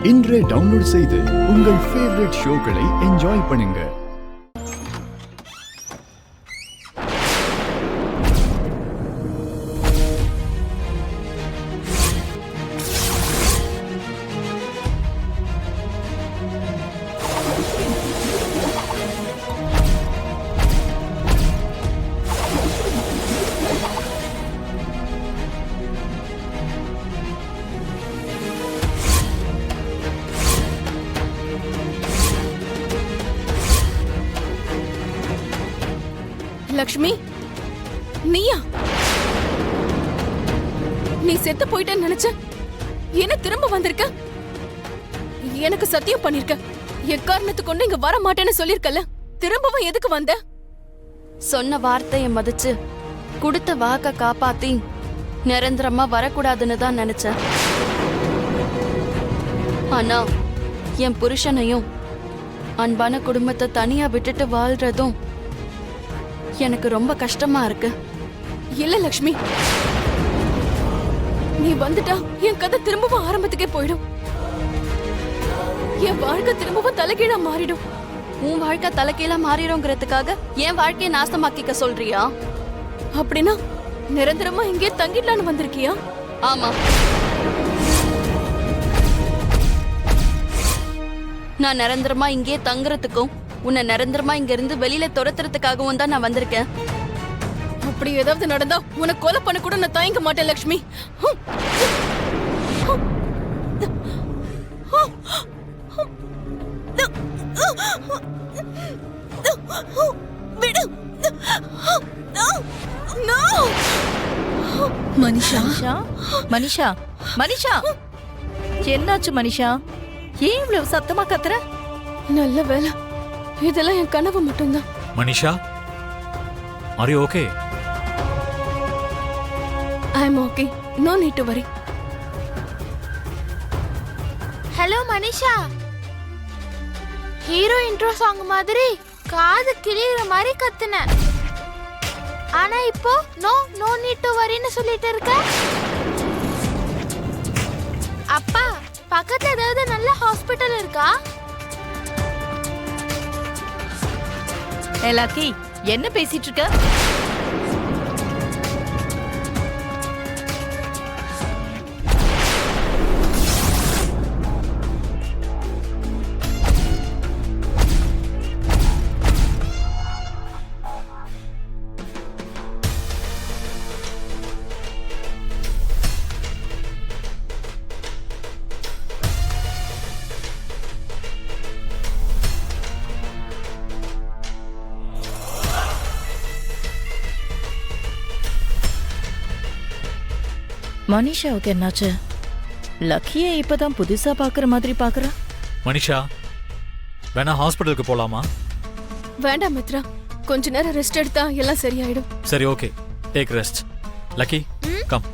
இன்றே டவுன்லோட் செய்து உங்கள் ஃபேவரட் ஷோக்களை என்ஜாய் பண்ணுங்க. லக்ஷ்மி, நீயா? நீ செத்து போயிட்டேன்னு நினைச்ச, என்ன திரும்ப வந்திருக்க? எனக்கு சத்தியம் பண்ணிருக்க, எக்காரணத்தை கொண்டு இங்க வர மாட்டேன்னு சொல்லிருக்கல, திரும்பவும் எதுக்கு வந்த? சொன்ன வார்த்தையை மதிச்சு கொடுத்த வாக்க காப்பாத்தி நிரந்தரமா வரக்கூடாதுன்னு தான் நினைச்சேன். ஆனா என் புருஷனையும் அன்பான குடும்பத்தை தனியா விட்டுட்டு வாழ்றதும் எனக்கு ரொம்ப கஷ்டமா இருக்கு. இல்ல லக்ஷ்மி, நீ வந்துட்டா என் கதை திரும்பவும் ஆரம்பத்துக்கே போயிடும். என் வாழ்க்கை திரும்பவும் தலைகீழா மாறிடும். உன் வாழ்க்கை தலைகீழா மாறிடும்ங்கிறதுக்காக என் வாழ்க்கையை நாசமாக்கிக்க சொல்றியா? அப்படின்னா நிரந்தரமா இங்கே தங்கிடலான்னு வந்திருக்கியா? ஆமா, நான் நிரந்தரமா இங்கே தங்குறதுக்கும் உன்னை நிரந்தரமா இங்க இருந்து வெளியில துரத்துறதுக்காகவும் தான் நான் வந்திருக்கேன். அப்படி ஏதாவது நடந்தா உன்னை கொலை பண்ண கூட நான் தயங்க மாட்டேன் லக்ஷ்மி. மனிஷா, மனிஷா, மனிஷா, என்னாச்சு மனிஷா? ஏன் இவ்வளவு சத்தமா கத்துற? நல்ல வேலை, இதெல்லாம் என் கனவு மட்டும்தான். Manisha, are you okay? I am okay. No need to worry. Hello Manisha, hero intro song மாதிரி காது கிளியிற மாதிரி கத்துன. ஆனா இப்போ நோ நீட் டு வரின்னு சொல்லிட்டு இருக்க. அப்பா, பக்கத்துல ஏதாவது நல்ல ஹாஸ்பிட்டல் இருக்கா? லக்கி, என்ன பேசிட்டு இருக்க? மனிஷாவுக்கு என்னாச்சு? லக்கியை இப்பதான் புதுசா பாக்குற மாதிரி பாக்குறா. மனிஷா, வேணா ஹாஸ்பிட்டலுக்கு போலாமா? வேண்டாம் மித்ரா, கொஞ்ச நேரம் ரெஸ்ட் எடுத்தா எல்லாம் சரியாயிடும். சரி, okay, take rest. Lucky, come.